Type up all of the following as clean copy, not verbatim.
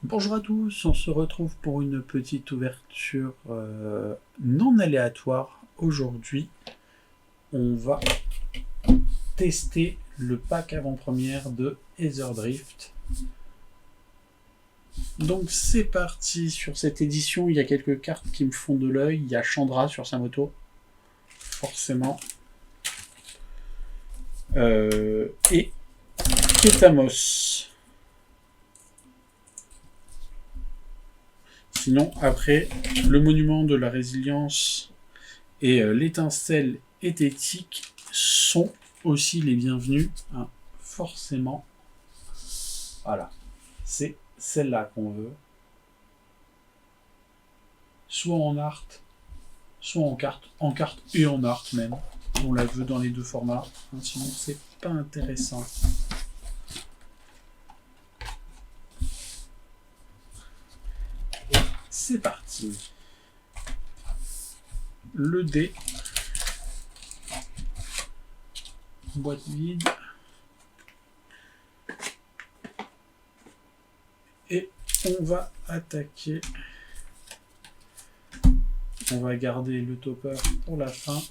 Bonjour à tous, on se retrouve pour une petite ouverture non aléatoire. Aujourd'hui, on va tester le pack avant-première de Etherdrift. Donc c'est parti, sur cette édition, il y a quelques cartes qui me font de l'œil. Il y a Chandra sur sa moto, forcément. Et Ketamos. Sinon, après, le monument de la résilience et l'étincelle éthétique sont aussi les bienvenus, hein, forcément. Voilà, c'est celle-là qu'on veut. Soit en art, soit en carte et en art même. On la veut dans les deux formats, hein, sinon c'est pas intéressant. C'est parti. Le dé. Boîte vide. Et on va attaquer. On va garder le topper pour la fin.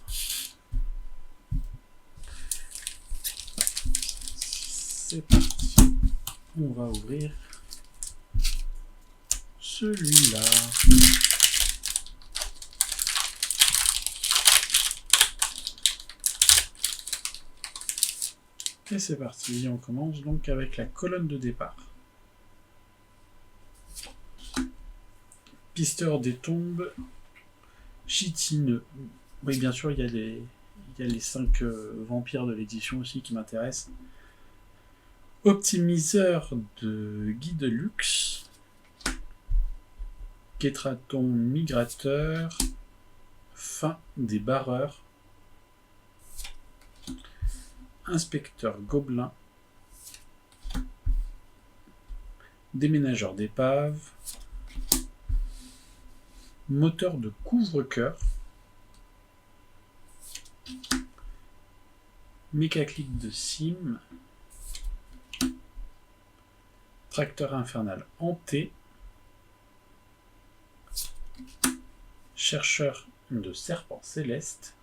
C'est parti. On va ouvrir celui-là. Et c'est parti, on commence donc avec la colonne de départ. Pisteur des tombes, Chitine. Oui, bien sûr, il y a les 5 vampires de l'édition aussi qui m'intéressent. Optimiseur de Guide Luxe, Kétraton migrateur, Fin des barreurs, Inspecteur gobelin, Déménageur d'épave, Moteur de couvre-cœur, Mécaclic de cime, Tracteur infernal hanté, Chercheur de serpents célestes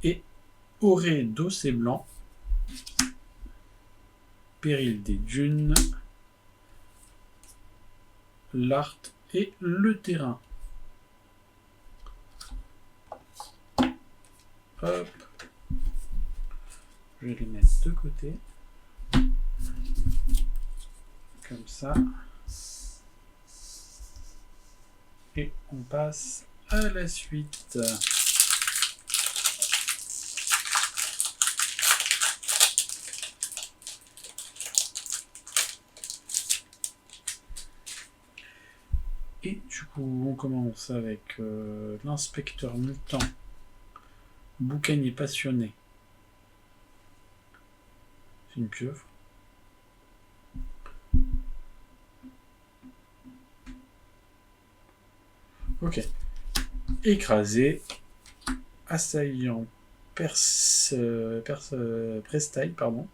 et Orée d'Ossé blanc, Péril des dunes, l'art et le terrain. Hop. Je vais les mettre de côté. Comme ça. Et on passe à la suite. Et du coup, on commence avec l'inspecteur mutant, boucanier passionné. C'est une pieuvre. Ok. Écrasé, assaillant Prestel, pardon.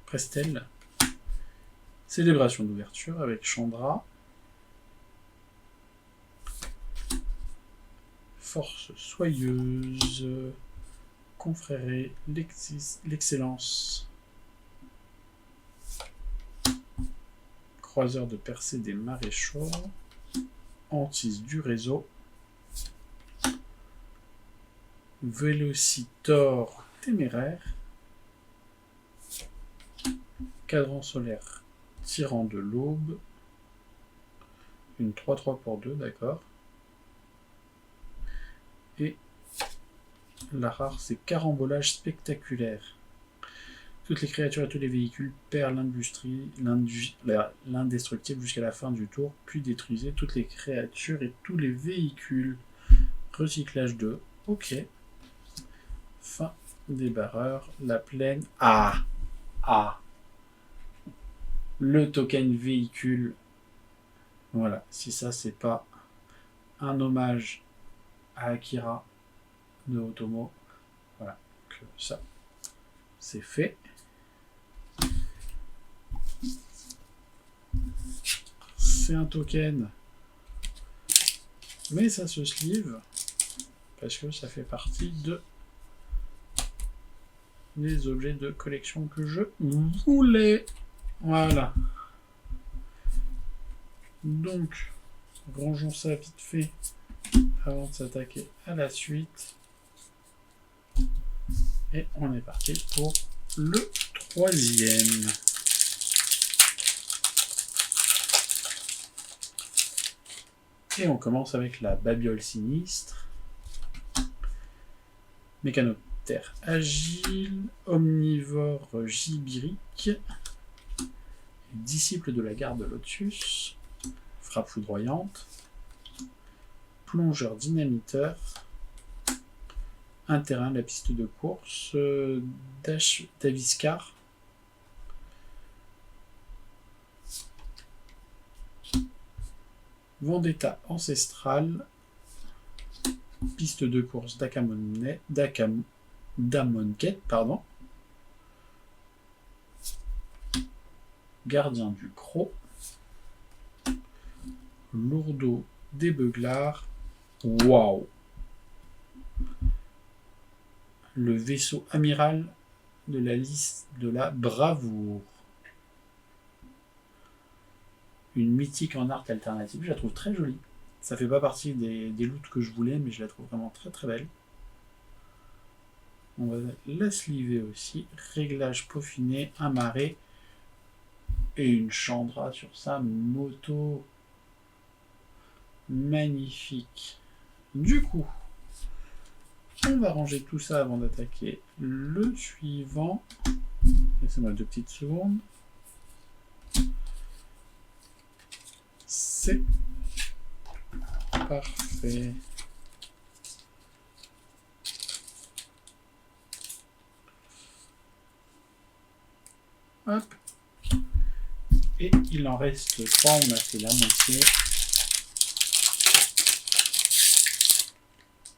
Prestel. Célébration d'ouverture avec Chandra. Force soyeuse, confréré, l'excellence. Croiseur de percée des maréchaux. Hantise du réseau. Vélocitor téméraire. Cadran solaire tyran de l'aube. Une 3-3 pour 2, d'accord. Et la rare, c'est carambolage spectaculaire. Toutes les créatures et tous les véhicules perdent l'indestructible jusqu'à la fin du tour, puis détruisez toutes les créatures et tous les véhicules. Recyclage 2, ok. Fin des barreurs, la plaine. Ah, le token véhicule. Voilà, si ça c'est pas un hommage à Akira de Otomo, voilà, que ça c'est fait. c'est un token. Mais ça se sleeve. Parce que ça fait partie des objets de collection que je voulais. Voilà. Donc, rangeons ça vite fait avant de s'attaquer à la suite. Et on est parti pour le troisième. Et on commence avec la babiole sinistre. Mécanoptère agile, omnivore gibirique, disciple de la garde Lotus, frappe foudroyante, plongeur dynamiteur, un terrain, la piste de course, Daviscar, Vendetta ancestrale, piste de course Damonquette, pardon. Gardien du Croc, Lourdeau des Beuglards, waouh! Le vaisseau amiral de la liste de la bravoure. Une mythique en art alternative, je la trouve très jolie. Ça fait pas partie des loots que je voulais, mais je la trouve vraiment très très belle. On va la sliver aussi. Réglage peaufiné, un marais et une Chandra sur sa moto. Magnifique. Du coup, on va ranger tout ça avant d'attaquer le suivant. Laissez-moi 2 petites secondes. C'est parfait. Hop. Et il en reste 3, on a fait la moitié.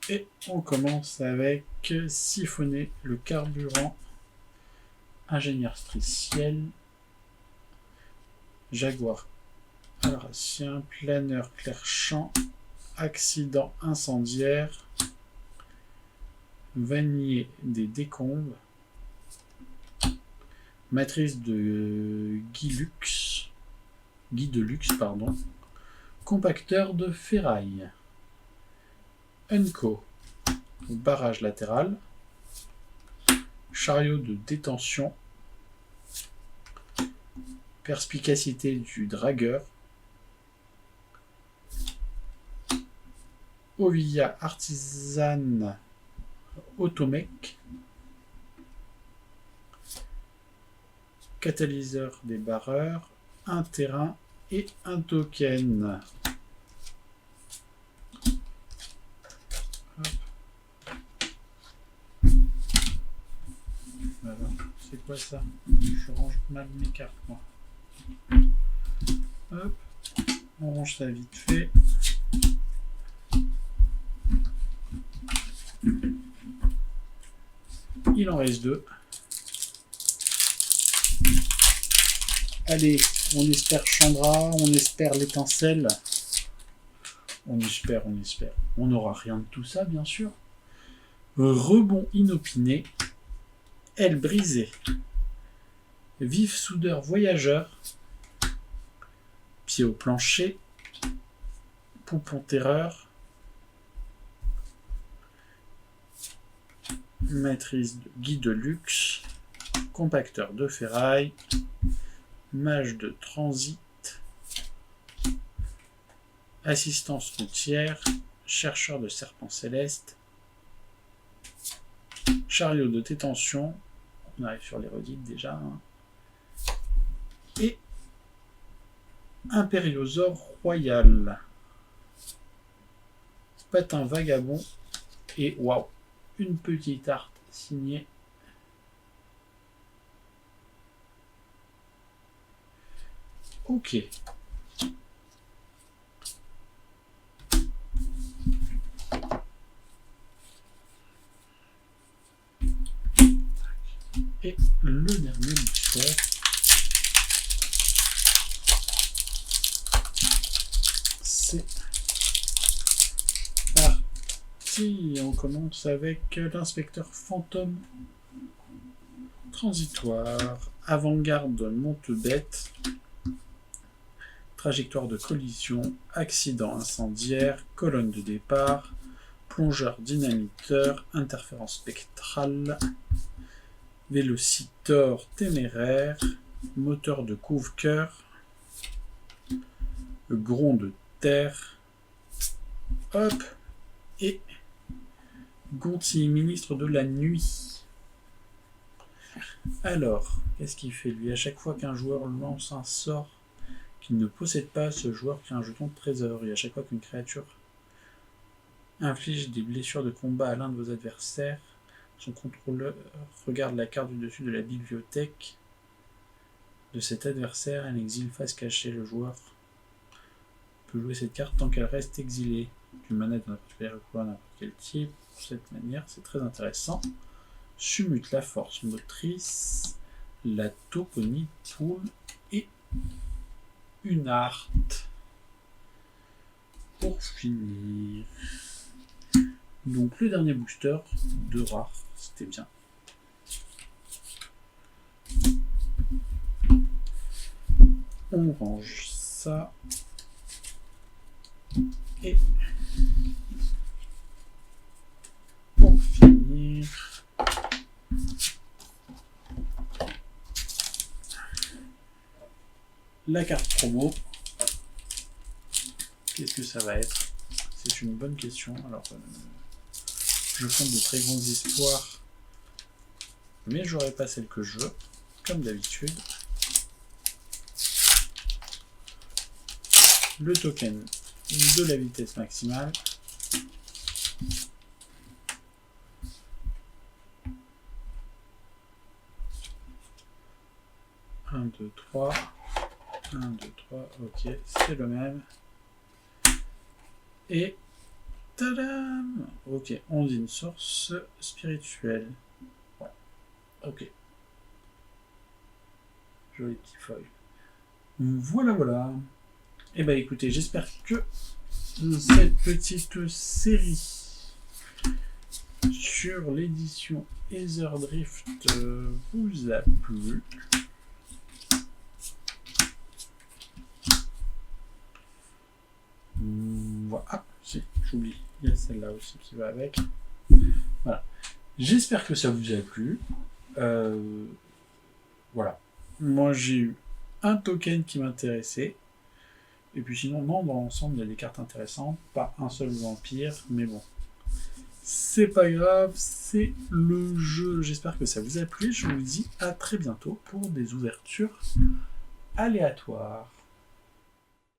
Et on commence avec siphonner le carburant, ingénieur striciel, jaguar alracien, planeur clair-champ, accident incendiaire, vannier des décombres, matrice de Guy de luxe, pardon, compacteur de ferraille, Unco, barrage latéral, chariot de détention, perspicacité du dragueur, Ovilla artisane automec, catalyseur des barreurs, un terrain et un token. Voilà. C'est quoi ça? Je range mal mes cartes, moi. Hop. On range ça vite fait. Il en reste 2. Allez, on espère Chandra, on espère l'étincelle. On espère. On n'aura rien de tout ça, bien sûr. Rebond inopiné. Aile brisée. Vif soudeur voyageur. Pied au plancher. Poupon terreur. Matrice de Guy de luxe. Compacteur de ferraille. Mage de transit. Assistance routière. Chercheur de serpents célestes. Chariot de détention. On arrive sur les redites déjà. Hein. Et Impériosaure royal. Patin vagabond. Et waouh, une petite arte signée. Ok. Et le dernier booster. parti. On commence avec l'inspecteur fantôme. Transitoire. Avant-garde monte-bête. Trajectoire de collision. Accident incendiaire. Colonne de départ. Plongeur dynamiteur. Interférence spectrale. Vélocitor téméraire. Moteur de couve-cœur. Gronde de terre. Hop. Et Gonti, ministre de la nuit. Alors, qu'est-ce qu'il fait lui? À chaque fois qu'un joueur lance un sort qu'il ne possède pas, ce joueur crée un jeton de trésor. Et à chaque fois qu'une créature inflige des blessures de combat à l'un de vos adversaires, son contrôleur regarde la carte du dessus de la bibliothèque de cet adversaire et exile face cachée. Le joueur peut jouer cette carte tant qu'elle reste exilée. Du mana de n'importe quel type. De cette manière, c'est très intéressant. Summute la force motrice, la toponie pool et une art. Pour finir. Donc le dernier booster de rare, c'était bien. On range ça. Et pour finir, la carte promo. Qu'est-ce que ça va être? C'est une bonne question. Alors, je fonde de très grands espoirs, mais j'aurai pas celle que je veux, comme d'habitude. Le token de la vitesse maximale. Un, deux, trois. 1, 2, 3, ok, c'est le même. Et tadam! Ok, on dit une source spirituelle. Ouais, ok. Jolie petite feuille. Voilà, voilà. Et bah écoutez, j'espère que cette petite série sur l'édition Aetherdrift vous a plu. Voilà. Ah, si, j'oublie. Il y a celle-là aussi qui va avec. Voilà. J'espère que ça vous a plu. Voilà. Moi, j'ai eu un token qui m'intéressait. Et puis sinon, non, dans l'ensemble, il y a des cartes intéressantes. Pas un seul vampire, mais bon. C'est pas grave, c'est le jeu. J'espère que ça vous a plu. Je vous dis à très bientôt pour des ouvertures aléatoires.